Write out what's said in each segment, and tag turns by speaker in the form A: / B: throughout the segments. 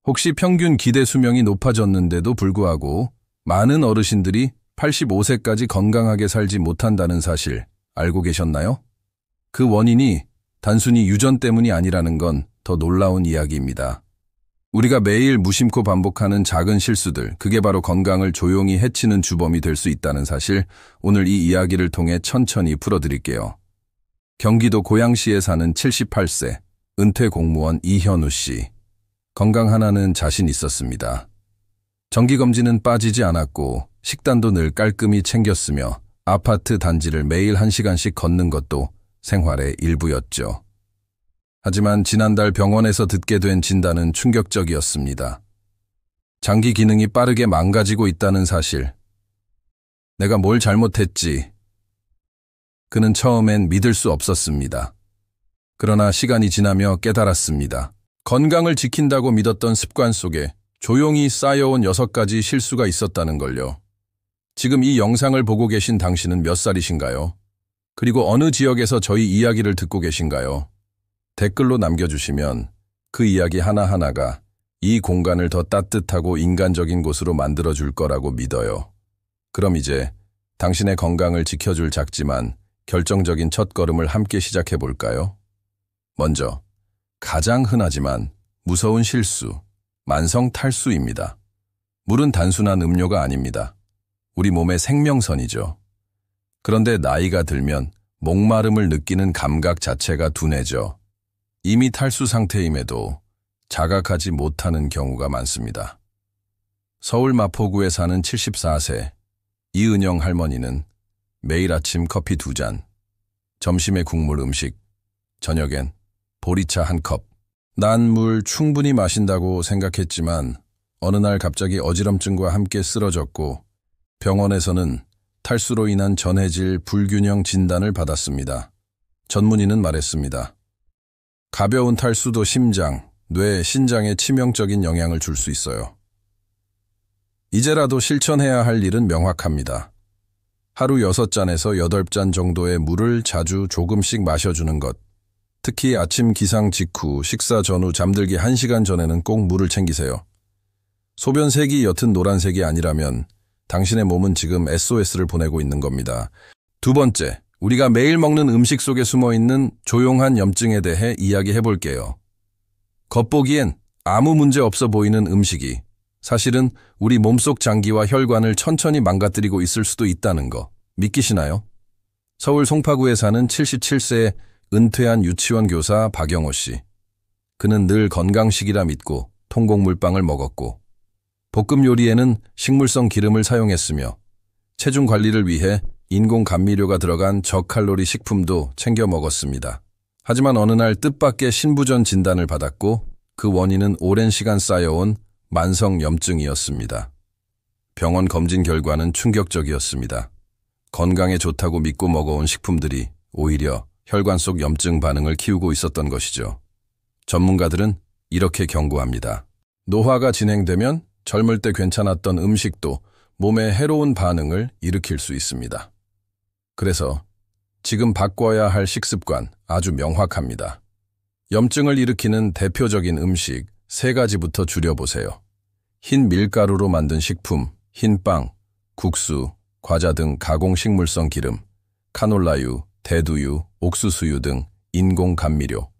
A: 혹시 평균 기대 수명이 높아졌는데도 불구하고 많은 어르신들이 85세까지 건강하게 살지 못한다는 사실 알고 계셨나요? 그 원인이 단순히 유전 때문이 아니라는 건 더 놀라운 이야기입니다. 우리가 매일 무심코 반복하는 작은 실수들, 그게 바로 건강을 조용히 해치는 주범이 될 수 있다는 사실, 오늘 이 이야기를 통해 천천히 풀어드릴게요. 경기도 고양시에 사는 78세, 은퇴 공무원 이현우 씨. 건강 하나는 자신 있었습니다. 정기검진은 빠지지 않았고 식단도 늘 깔끔히 챙겼으며 아파트 단지를 매일 1시간씩 걷는 것도 생활의 일부였죠. 하지만 지난달 병원에서 듣게 된 진단은 충격적이었습니다. 장기 기능이 빠르게 망가지고 있다는 사실. 내가 뭘 잘못했지? 그는 처음엔 믿을 수 없었습니다. 그러나 시간이 지나며 깨달았습니다. 건강을 지킨다고 믿었던 습관 속에 조용히 쌓여온 6가지 실수가 있었다는 걸요. 지금 이 영상을 보고 계신 당신은 몇 살이신가요? 그리고 어느 지역에서 저희 이야기를 듣고 계신가요? 댓글로 남겨주시면 그 이야기 하나하나가 이 공간을 더 따뜻하고 인간적인 곳으로 만들어줄 거라고 믿어요. 그럼 이제 당신의 건강을 지켜줄 작지만 결정적인 첫걸음을 함께 시작해볼까요? 먼저, 가장 흔하지만 무서운 실수, 만성 탈수입니다. 물은 단순한 음료가 아닙니다. 우리 몸의 생명선이죠. 그런데 나이가 들면 목마름을 느끼는 감각 자체가 둔해져 이미 탈수 상태임에도 자각하지 못하는 경우가 많습니다. 서울 마포구에 사는 74세 이은영 할머니는 매일 아침 커피 2잔, 점심에 국물 음식, 저녁엔 보리차 1컵. 난 물 충분히 마신다고 생각했지만 어느 날 갑자기 어지럼증과 함께 쓰러졌고 병원에서는 탈수로 인한 전해질 불균형 진단을 받았습니다. 전문의는 말했습니다. 가벼운 탈수도 심장, 뇌, 신장에 치명적인 영향을 줄 수 있어요. 이제라도 실천해야 할 일은 명확합니다. 하루 6잔에서 8잔 정도의 물을 자주 조금씩 마셔주는 것. 특히 아침 기상 직후, 식사 전후 잠들기 1시간 전에는 꼭 물을 챙기세요. 소변색이 옅은 노란색이 아니라면 당신의 몸은 지금 SOS를 보내고 있는 겁니다. 두 번째, 우리가 매일 먹는 음식 속에 숨어있는 조용한 염증에 대해 이야기해 볼게요. 겉보기엔 아무 문제 없어 보이는 음식이 사실은 우리 몸속 장기와 혈관을 천천히 망가뜨리고 있을 수도 있다는 거 믿기시나요? 서울 송파구에 사는 77세의 은퇴한 유치원 교사 박영호 씨. 그는 늘 건강식이라 믿고 통곡물빵을 먹었고 볶음 요리에는 식물성 기름을 사용했으며 체중 관리를 위해 인공 감미료가 들어간 저칼로리 식품도 챙겨 먹었습니다. 하지만 어느 날 뜻밖의 신부전 진단을 받았고 그 원인은 오랜 시간 쌓여온 만성 염증이었습니다. 병원 검진 결과는 충격적이었습니다. 건강에 좋다고 믿고 먹어온 식품들이 오히려 혈관 속 염증 반응을 키우고 있었던 것이죠. 전문가들은 이렇게 경고합니다. 노화가 진행되면 젊을 때 괜찮았던 음식도 몸에 해로운 반응을 일으킬 수 있습니다. 그래서 지금 바꿔야 할 식습관 아주 명확합니다. 염증을 일으키는 대표적인 음식 3가지부터 줄여보세요. 흰 밀가루로 만든 식품, 흰 빵, 국수, 과자 등 가공식물성 기름, 카놀라유, 대두유, 옥수수유 등 인공 감미료,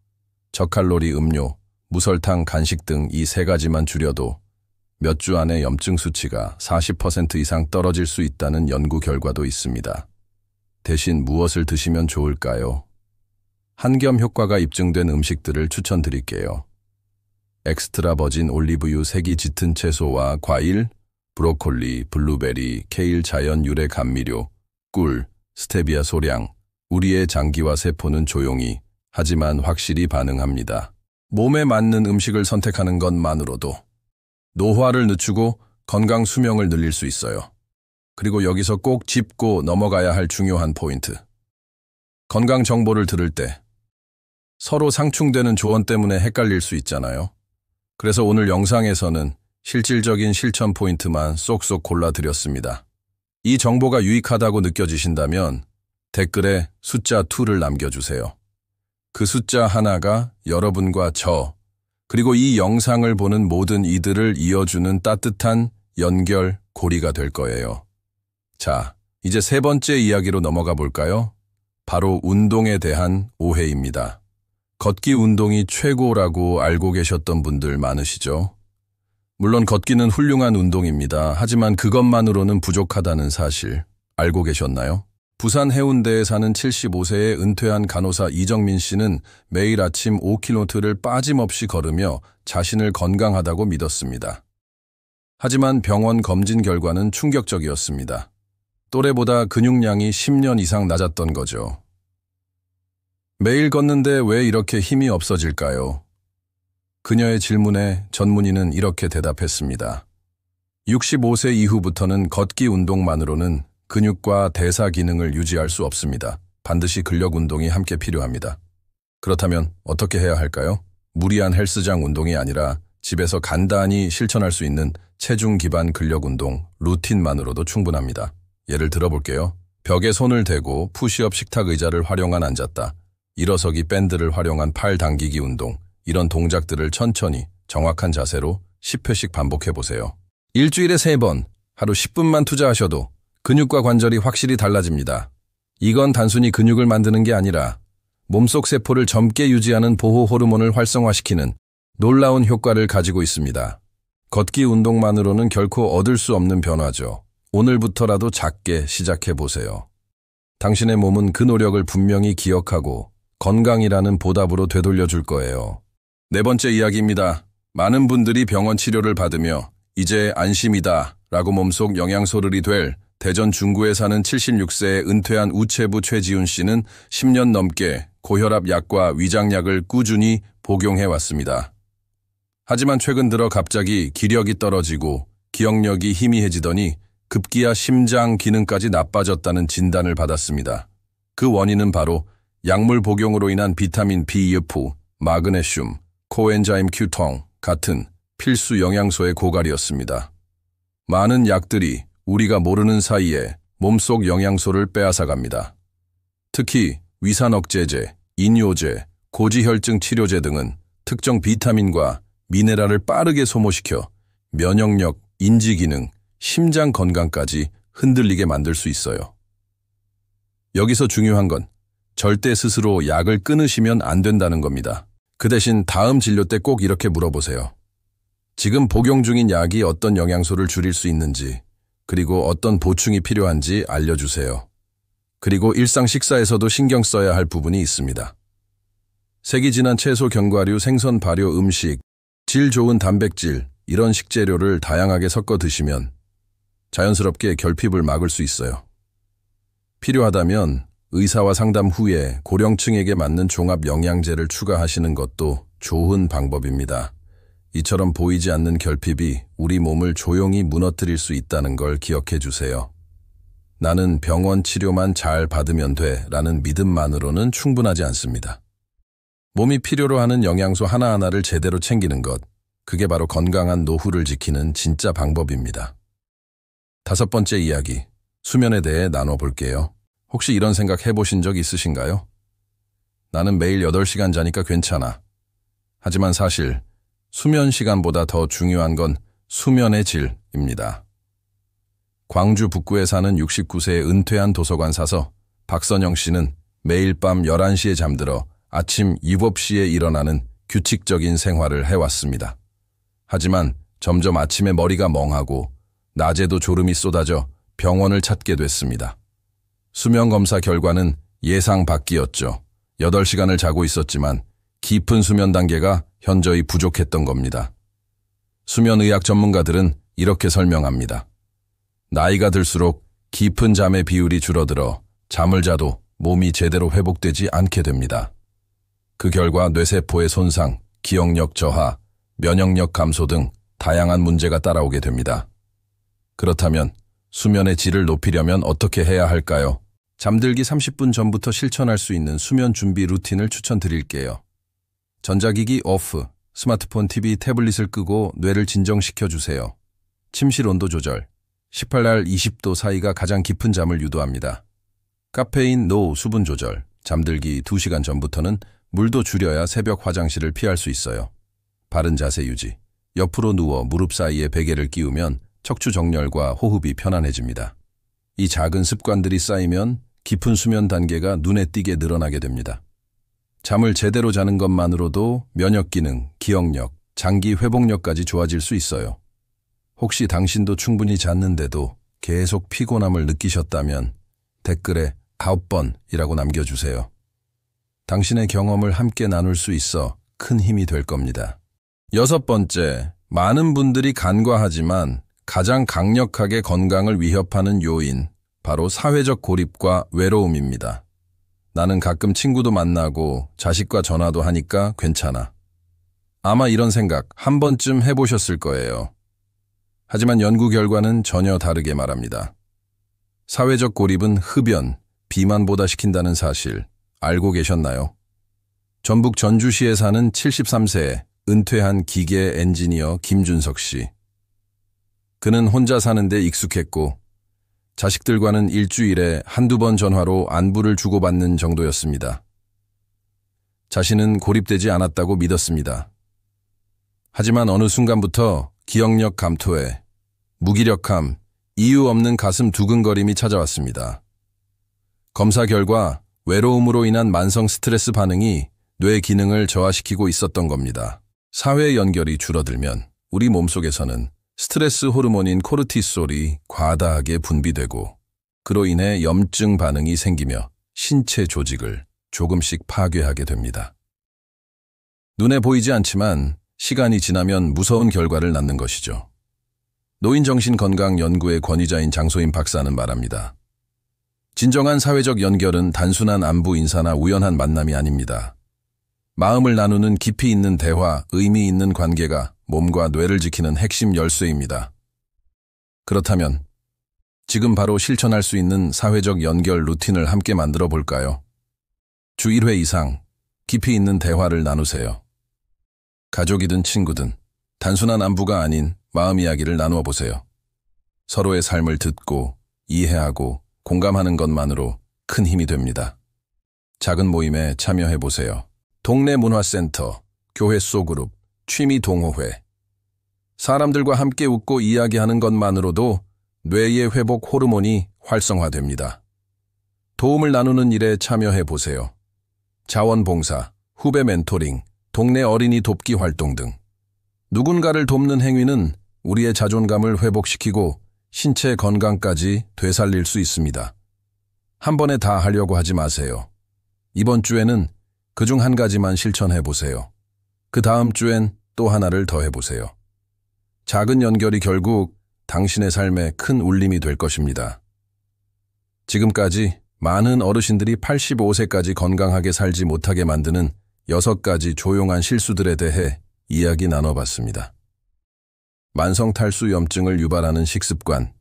A: 저칼로리 음료, 무설탕 간식 등 이 3가지만 줄여도 몇 주 안에 염증 수치가 40% 이상 떨어질 수 있다는 연구 결과도 있습니다. 대신 무엇을 드시면 좋을까요? 한겸 효과가 입증된 음식들을 추천드릴게요. 엑스트라 버진 올리브유 색이 짙은 채소와 과일, 브로콜리, 블루베리, 케일 자연 유래 감미료, 꿀, 스테비아 소량. 우리의 장기와 세포는 조용히 하지만 확실히 반응합니다. 몸에 맞는 음식을 선택하는 것만으로도 노화를 늦추고 건강 수명을 늘릴 수 있어요. 그리고 여기서 꼭 짚고 넘어가야 할 중요한 포인트. 건강 정보를 들을 때 서로 상충되는 조언 때문에 헷갈릴 수 있잖아요. 그래서 오늘 영상에서는 실질적인 실천 포인트만 쏙쏙 골라드렸습니다. 이 정보가 유익하다고 느껴지신다면 댓글에 숫자 2를 남겨주세요. 그 숫자 하나가 여러분과 저, 그리고 이 영상을 보는 모든 이들을 이어주는 따뜻한 연결 고리가 될 거예요. 자, 이제 세 번째 이야기로 넘어가 볼까요? 바로 운동에 대한 오해입니다. 걷기 운동이 최고라고 알고 계셨던 분들 많으시죠? 물론 걷기는 훌륭한 운동입니다. 하지만 그것만으로는 부족하다는 사실 알고 계셨나요? 부산 해운대에 사는 75세의 은퇴한 간호사 이정민 씨는 매일 아침 5km를 빠짐없이 걸으며 자신을 건강하다고 믿었습니다. 하지만 병원 검진 결과는 충격적이었습니다. 또래보다 근육량이 10년 이상 낮았던 거죠. 매일 걷는데 왜 이렇게 힘이 없어질까요? 그녀의 질문에 전문의는 이렇게 대답했습니다. 65세 이후부터는 걷기 운동만으로는 근육과 대사 기능을 유지할 수 없습니다. 반드시 근력 운동이 함께 필요합니다. 그렇다면 어떻게 해야 할까요? 무리한 헬스장 운동이 아니라 집에서 간단히 실천할 수 있는 체중 기반 근력 운동, 루틴만으로도 충분합니다. 예를 들어볼게요. 벽에 손을 대고 푸시업 식탁 의자를 활용한 앉았다. 일어서기 밴드를 활용한 팔 당기기 운동. 이런 동작들을 천천히 정확한 자세로 10회씩 반복해보세요. 일주일에 3번, 하루 10분만 투자하셔도 근육과 관절이 확실히 달라집니다. 이건 단순히 근육을 만드는 게 아니라 몸속 세포를 젊게 유지하는 보호 호르몬을 활성화시키는 놀라운 효과를 가지고 있습니다. 걷기 운동만으로는 결코 얻을 수 없는 변화죠. 오늘부터라도 작게 시작해보세요. 당신의 몸은 그 노력을 분명히 기억하고 건강이라는 보답으로 되돌려줄 거예요. 네 번째 이야기입니다. 많은 분들이 병원 치료를 받으며 이제 안심이다 라고 몸속 영양소를이 될 대전 중구에 사는 76세의 은퇴한 우체부 최지훈 씨는 10년 넘게 고혈압 약과 위장약을 꾸준히 복용해왔습니다. 하지만 최근 들어 갑자기 기력이 떨어지고 기억력이 희미해지더니 급기야 심장 기능까지 나빠졌다는 진단을 받았습니다. 그 원인은 바로 약물 복용으로 인한 비타민 B2, 마그네슘, 코엔자임 Q10 같은 필수 영양소의 고갈이었습니다. 많은 약들이 우리가 모르는 사이에 몸속 영양소를 빼앗아갑니다. 특히 위산 억제제, 인뇨제, 고지혈증 치료제 등은 특정 비타민과 미네랄을 빠르게 소모시켜 면역력, 인지기능, 심장 건강까지 흔들리게 만들 수 있어요. 여기서 중요한 건 절대 스스로 약을 끊으시면 안 된다는 겁니다. 그 대신 다음 진료 때 꼭 이렇게 물어보세요. 지금 복용 중인 약이 어떤 영양소를 줄일 수 있는지, 그리고 어떤 보충이 필요한지 알려주세요. 그리고 일상 식사에서도 신경 써야 할 부분이 있습니다. 색이 진한 채소, 견과류, 생선, 발효, 음식, 질 좋은 단백질, 이런 식재료를 다양하게 섞어 드시면 자연스럽게 결핍을 막을 수 있어요. 필요하다면 의사와 상담 후에 고령층에게 맞는 종합 영양제를 추가하시는 것도 좋은 방법입니다. 이처럼 보이지 않는 결핍이 우리 몸을 조용히 무너뜨릴 수 있다는 걸 기억해 주세요. 나는 병원 치료만 잘 받으면 돼 라는 믿음만으로는 충분하지 않습니다. 몸이 필요로 하는 영양소 하나하나를 제대로 챙기는 것, 그게 바로 건강한 노후를 지키는 진짜 방법입니다. 다섯 번째 이야기, 수면에 대해 나눠볼게요. 혹시 이런 생각 해보신 적 있으신가요? 나는 매일 8시간 자니까 괜찮아. 하지만 사실 수면 시간보다 더 중요한 건 수면의 질입니다. 광주 북구에 사는 69세의 은퇴한 도서관 사서 박선영 씨는 매일 밤 11시에 잠들어 아침 7시에 일어나는 규칙적인 생활을 해왔습니다. 하지만 점점 아침에 머리가 멍하고 낮에도 졸음이 쏟아져 병원을 찾게 됐습니다. 수면 검사 결과는 예상 밖이었죠. 8시간을 자고 있었지만 깊은 수면 단계가 현저히 부족했던 겁니다. 수면의학 전문가들은 이렇게 설명합니다. 나이가 들수록 깊은 잠의 비율이 줄어들어 잠을 자도 몸이 제대로 회복되지 않게 됩니다. 그 결과 뇌세포의 손상, 기억력 저하, 면역력 감소 등 다양한 문제가 따라오게 됩니다. 그렇다면 수면의 질을 높이려면 어떻게 해야 할까요? 잠들기 30분 전부터 실천할 수 있는 수면 준비 루틴을 추천드릴게요. 전자기기 오프, 스마트폰, TV, 태블릿을 끄고 뇌를 진정시켜주세요. 침실 온도 조절, 18날 20도 사이가 가장 깊은 잠을 유도합니다. 카페인, 노, 수분 조절, 잠들기 2시간 전부터는 물도 줄여야 새벽 화장실을 피할 수 있어요. 바른 자세 유지, 옆으로 누워 무릎 사이에 베개를 끼우면 척추 정렬과 호흡이 편안해집니다. 이 작은 습관들이 쌓이면 깊은 수면 단계가 눈에 띄게 늘어나게 됩니다. 잠을 제대로 자는 것만으로도 면역 기능, 기억력, 장기 회복력까지 좋아질 수 있어요. 혹시 당신도 충분히 잤는데도 계속 피곤함을 느끼셨다면 댓글에 9번이라고 남겨주세요. 당신의 경험을 함께 나눌 수 있어 큰 힘이 될 겁니다. 6번째, 많은 분들이 간과하지만 가장 강력하게 건강을 위협하는 요인, 바로 사회적 고립과 외로움입니다. 나는 가끔 친구도 만나고 자식과 전화도 하니까 괜찮아. 아마 이런 생각 한 번쯤 해보셨을 거예요. 하지만 연구 결과는 전혀 다르게 말합니다. 사회적 고립은 흡연, 비만보다 시킨다는 사실 알고 계셨나요? 전북 전주시에 사는 73세 은퇴한 기계 엔지니어 김준석 씨. 그는 혼자 사는데 익숙했고 자식들과는 일주일에 한두 번 전화로 안부를 주고받는 정도였습니다. 자신은 고립되지 않았다고 믿었습니다. 하지만 어느 순간부터 기억력 감퇴, 무기력함, 이유 없는 가슴 두근거림이 찾아왔습니다. 검사 결과 외로움으로 인한 만성 스트레스 반응이 뇌 기능을 저하시키고 있었던 겁니다. 사회 연결이 줄어들면 우리 몸속에서는 스트레스 호르몬인 코르티솔이 과다하게 분비되고 그로 인해 염증 반응이 생기며 신체 조직을 조금씩 파괴하게 됩니다. 눈에 보이지 않지만 시간이 지나면 무서운 결과를 낳는 것이죠. 노인정신건강연구의 권위자인 장소임 박사는 말합니다. 진정한 사회적 연결은 단순한 안부 인사나 우연한 만남이 아닙니다. 마음을 나누는 깊이 있는 대화, 의미 있는 관계가 몸과 뇌를 지키는 핵심 열쇠입니다. 그렇다면 지금 바로 실천할 수 있는 사회적 연결 루틴을 함께 만들어 볼까요? 주 1회 이상 깊이 있는 대화를 나누세요. 가족이든 친구든 단순한 안부가 아닌 마음 이야기를 나누어 보세요. 서로의 삶을 듣고 이해하고 공감하는 것만으로 큰 힘이 됩니다. 작은 모임에 참여해 보세요. 동네 문화센터, 교회 소그룹, 취미 동호회. 사람들과 함께 웃고 이야기하는 것만으로도 뇌의 회복 호르몬이 활성화됩니다. 도움을 나누는 일에 참여해 보세요. 자원봉사, 후배 멘토링, 동네 어린이 돕기 활동 등 누군가를 돕는 행위는 우리의 자존감을 회복시키고 신체 건강까지 되살릴 수 있습니다. 한 번에 다 하려고 하지 마세요. 이번 주에는 그중 한 가지만 실천해 보세요. 그 다음 주엔 또 하나를 더 해보세요. 작은 연결이 결국 당신의 삶에 큰 울림이 될 것입니다. 지금까지 많은 어르신들이 85세까지 건강하게 살지 못하게 만드는 6가지 조용한 실수들에 대해 이야기 나눠봤습니다. 만성 탈수염증을 유발하는 식습관,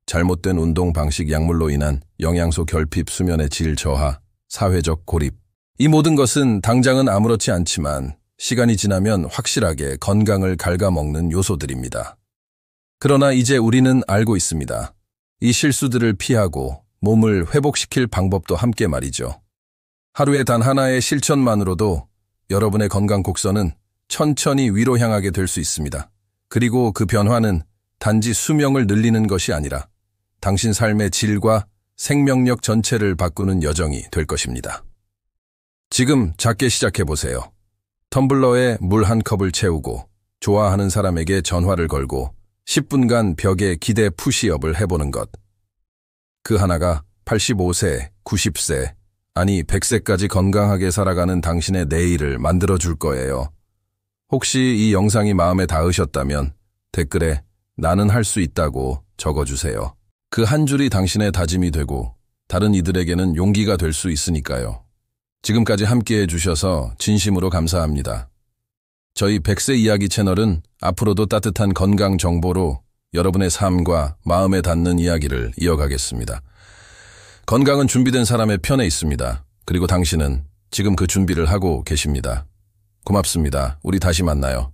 A: 잘못된 운동 방식 약물로 인한 영양소 결핍 수면의 질 저하, 사회적 고립. 이 모든 것은 당장은 아무렇지 않지만 시간이 지나면 확실하게 건강을 갉아먹는 요소들입니다. 그러나 이제 우리는 알고 있습니다. 이 실수들을 피하고 몸을 회복시킬 방법도 함께 말이죠. 하루에 단 하나의 실천만으로도 여러분의 건강 곡선은 천천히 위로 향하게 될 수 있습니다. 그리고 그 변화는 단지 수명을 늘리는 것이 아니라 당신 삶의 질과 생명력 전체를 바꾸는 여정이 될 것입니다. 지금 작게 시작해보세요. 텀블러에 물 한 컵을 채우고 좋아하는 사람에게 전화를 걸고 10분간 벽에 기대 푸시업을 해보는 것. 그 하나가 85세, 90세, 아니 100세까지 건강하게 살아가는 당신의 내일을 만들어줄 거예요. 혹시 이 영상이 마음에 닿으셨다면 댓글에 나는 할 수 있다고 적어주세요. 그 한 줄이 당신의 다짐이 되고 다른 이들에게는 용기가 될 수 있으니까요. 지금까지 함께해 주셔서 진심으로 감사합니다. 저희 100세 이야기 채널은 앞으로도 따뜻한 건강 정보로 여러분의 삶과 마음에 닿는 이야기를 이어가겠습니다. 건강은 준비된 사람의 편에 있습니다. 그리고 당신은 지금 그 준비를 하고 계십니다. 고맙습니다. 우리 다시 만나요.